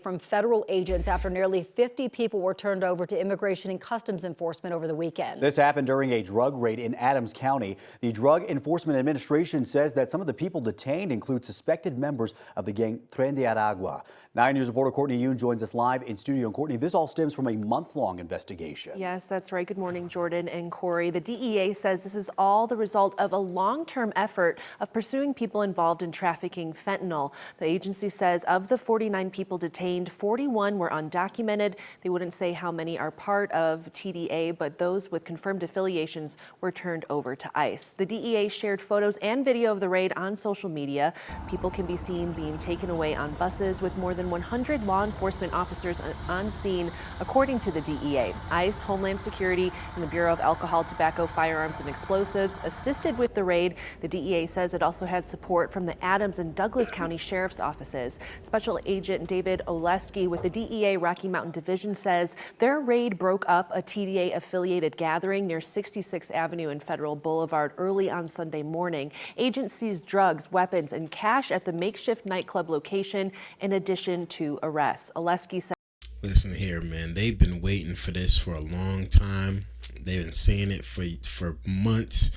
From federal agents after nearly 50 people were turned over to Immigration and Customs Enforcement over the weekend. This happened during a drug raid in Adams County. The Drug Enforcement Administration says that some of the people detained include suspected members of the gang Tren de Aragua. 9 News reporter Courtney Yoon joins us live in studio. And Courtney, this all stems from a month-long investigation. Yes, that's right. Good morning, Jordan and Corey. The DEA says this is all the result of a long-term effort of pursuing people involved in trafficking fentanyl. The agency says of the 49 people detained, 41 were undocumented. They wouldn't say how many are part of TDA, but those with confirmed affiliations were turned over to ICE. The DEA shared photos and video of the raid on social media. People can be seen being taken away on buses with more than 100 law enforcement officers on scene, according to the DEA. ICE, Homeland Security, and the Bureau of Alcohol, Tobacco, Firearms, and Explosives assisted with the raid. The DEA says it also had support from the Adams and Douglas County Sheriff's offices. Special Agent David Oleski with the DEA Rocky Mountain Division says their raid broke up a TDA-affiliated gathering near 66th Avenue and Federal Boulevard early on Sunday morning. Agents seized drugs, weapons, and cash at the makeshift nightclub location, in addition to arrests. Oleski said, "Listen here, man. They've been waiting for this for a long time. They've been saying it for months.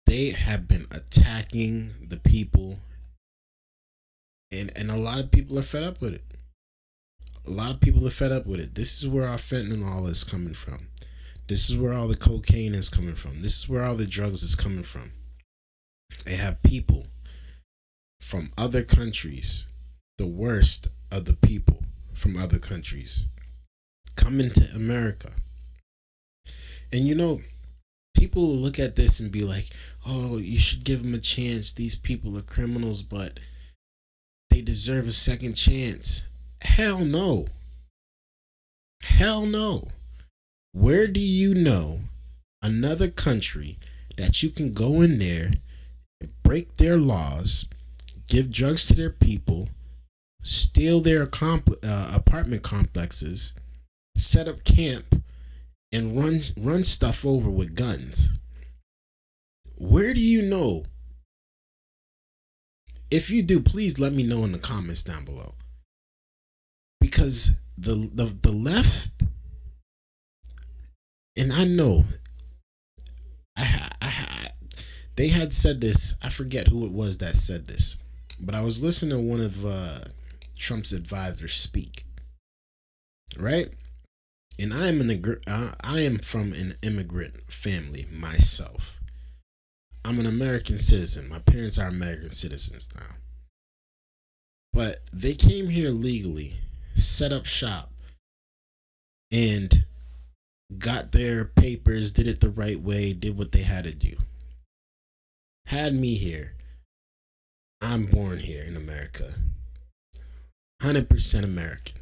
They have been attacking the people, and a lot of people are fed up with it. A lot of people are fed up with it. This is where our fentanyl is coming from. This is where all the cocaine is coming from. This is where all the drugs is coming from. They have people from other countries, the worst of the people from other countries, coming to America. And you know, people will look at this and be like, oh, you should give them a chance. These people are criminals, but they deserve a second chance. Hell no. Hell no. Where do you know another country that you can go in there and break their laws, give drugs to their people, steal their apartment complexes, set up camp, and run stuff over with guns? Where do you know? If you do, please let me know in the comments down below. Because the left, and I know, they had said this. I forget who it was that said this, but I was listening to one of Trump's advisors speak, right? And I am from an immigrant family myself. I'm an American citizen. My parents are American citizens now. But they came here legally, set up shop, and got their papers, did it the right way, did what they had to do. Had me here. I'm born here in America. 100% American.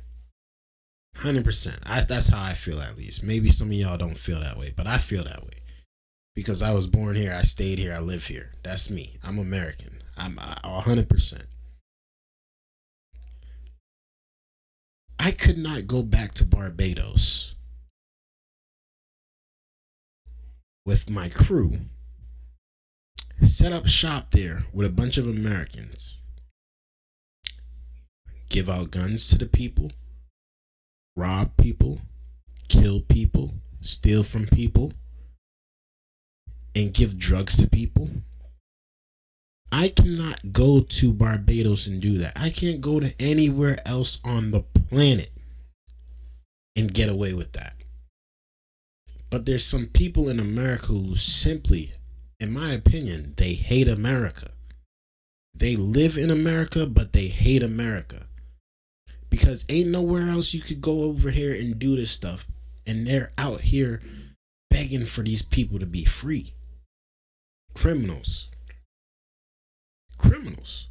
100%. That's how I feel, at least. Maybe some of y'all don't feel that way, but I feel that way. Because I was born here, I stayed here, I live here. That's me. I'm American. I'm 100%. I could not go back to Barbados with my crew, set up shop there with a bunch of Americans, give out guns to the people, rob people, kill people, steal from people, and give drugs to people. I cannot go to Barbados and do that. I can't go to anywhere else on the planet and get away with that. But there's some people in America who simply, in my opinion, they hate America. They live in America, but they hate America. Because ain't nowhere else you could go over here and do this stuff. And they're out here begging for these people to be free. Criminals. Criminals.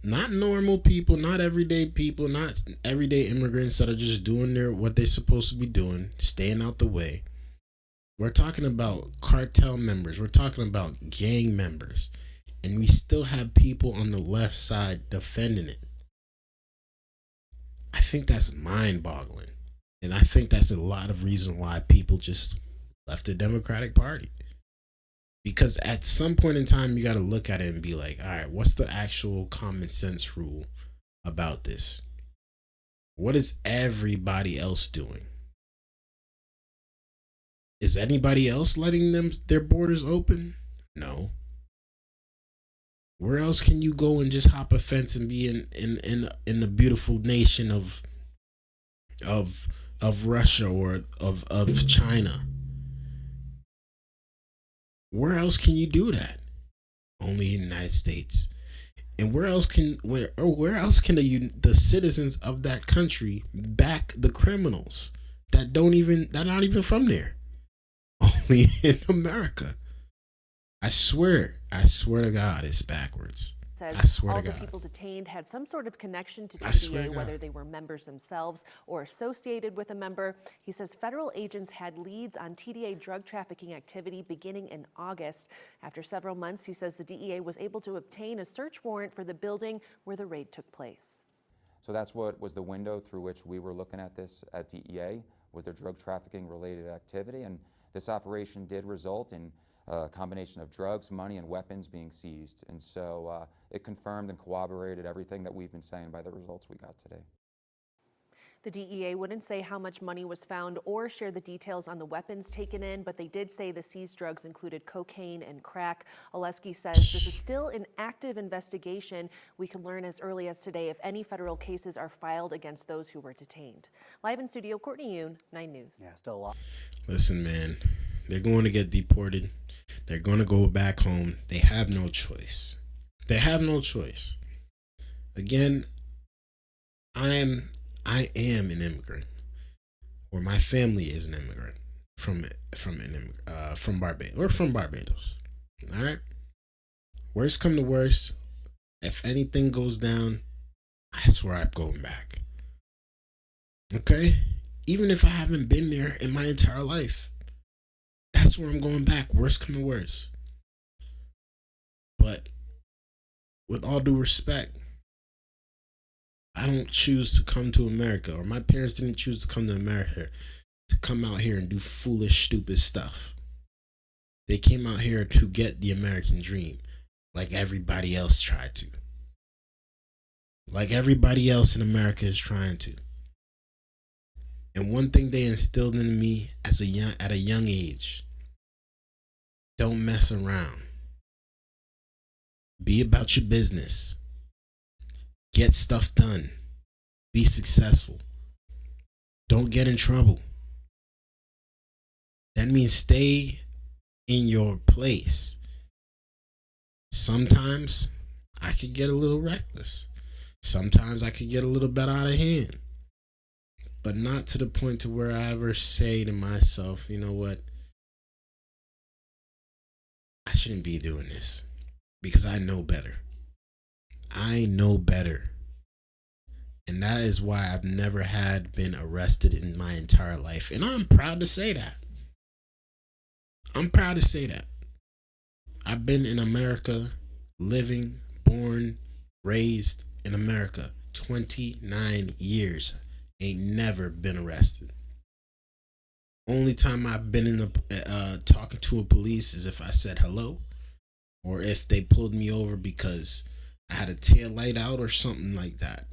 Not normal people, not everyday people, not everyday immigrants that are just doing what they're supposed to be doing, staying out the way. We're talking about cartel members. We're talking about gang members. And we still have people on the left side defending it. I think that's mind-boggling. And I think that's a lot of reason why people just left the Democratic Party. Because at some point in time, you got to look at it and be like, all right, what's the actual common sense rule about this? What is everybody else doing? Is anybody else letting their borders open? No. Where else can you go and just hop a fence and be in the beautiful nation of Russia or of China? Where else can you do that? Only in the United States. And where else can the citizens of that country back the criminals that are not even from there? Only in America. I swear to God, it's backwards. Says I swear all to the God. people detained had some sort of connection to I swear TDA, to God. whether they were members themselves or associated with a member. He says federal agents had leads on TDA drug trafficking activity beginning in August. After several months, he says the DEA was able to obtain a search warrant for the building where the raid took place. So that's what was the window through which we were looking at this at DEA, was there drug trafficking related activity, and this operation did result in a combination of drugs, money, and weapons being seized. And so it confirmed and corroborated everything that we've been saying by the results we got today. The DEA wouldn't say how much money was found or share the details on the weapons taken in, but they did say the seized drugs included cocaine and crack. Oleski says this is still an active investigation. We can learn as early as today if any federal cases are filed against those who were detained. Live in studio, Courtney Yoon, 9 News. Yeah, still a lot. Listen, man, they're going to get deported. They're going to go back home. They have no choice. They have no choice. Again, I am an immigrant, or my family is an immigrant from Barbados. All right. Worst come to worst, if anything goes down, that's where I'm going back. Okay, even if I haven't been there in my entire life, that's where I'm going back. Worst come to worst. But with all due respect, I don't choose to come to America, or my parents didn't choose to come to America to come out here and do foolish, stupid stuff. They came out here to get the American dream, like everybody else tried to. Like everybody else in America is trying to. And one thing they instilled in me at a young age: don't mess around. Be about your business. Get stuff done. Be successful. Don't get in trouble. That means stay in your place. Sometimes I could get a little reckless. Sometimes I could get a little bit out of hand. But not to the point to where I ever say to myself, you know what? I shouldn't be doing this, because I know better. I know better. And that is why I've never been arrested in my entire life. And I'm proud to say that. I'm proud to say that. I've been in America, living, born, raised in America, 29 years. Ain't never been arrested. Only time I've been in the talking to a police is if I said hello, or if they pulled me over because I had a tail light out or something like that.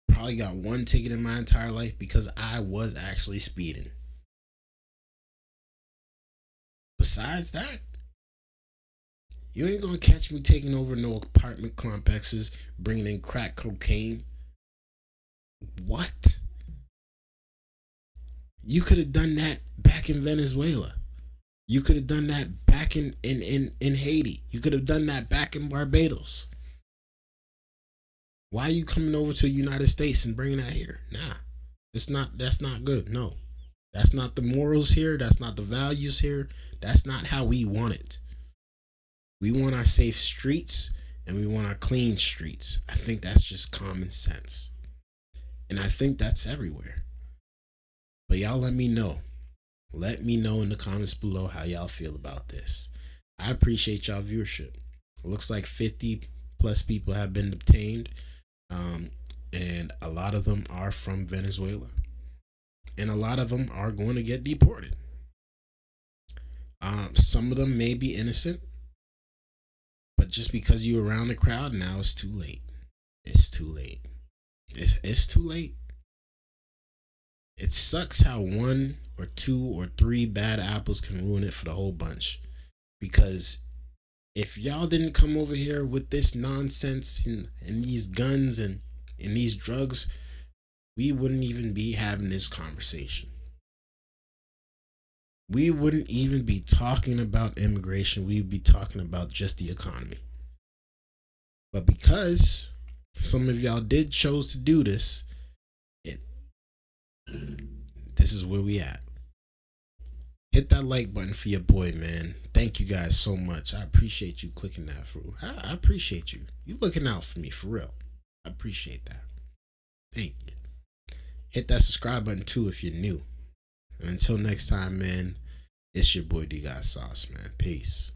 Probably got one ticket in my entire life because I was actually speeding. Besides that, you ain't gonna catch me taking over no apartment complexes, bringing in crack cocaine. What? You could have done that back in Venezuela. You could have done that back in Haiti. You could have done that back in Barbados. Why are you coming over to the United States and bringing that here? Nah, that's not good. No, that's not the morals here. That's not the values here. That's not how we want it. We want our safe streets and we want our clean streets. I think that's just common sense. And I think that's everywhere. But y'all let me know. Let me know in the comments below how y'all feel about this. I appreciate y'all viewership. It looks like 50 plus people have been detained. And a lot of them are from Venezuela. And a lot of them are going to get deported. Some of them may be innocent. But just because you're around the crowd, now it's too late. It's too late. It's too late. It sucks how one or two or three bad apples can ruin it for the whole bunch. Because if y'all didn't come over here with this nonsense and these guns and these drugs, we wouldn't even be having this conversation. We wouldn't even be talking about immigration. We'd be talking about just the economy. But because some of y'all did chose to do this, this is where we at. Hit that like button for your boy, man. Thank you guys so much. I appreciate you clicking that through. I appreciate you. You looking out for me, for real. I appreciate that. Thank you. Hit that subscribe button too if you're new. And until next time, man, it's your boy Dgotsauce, man. Peace.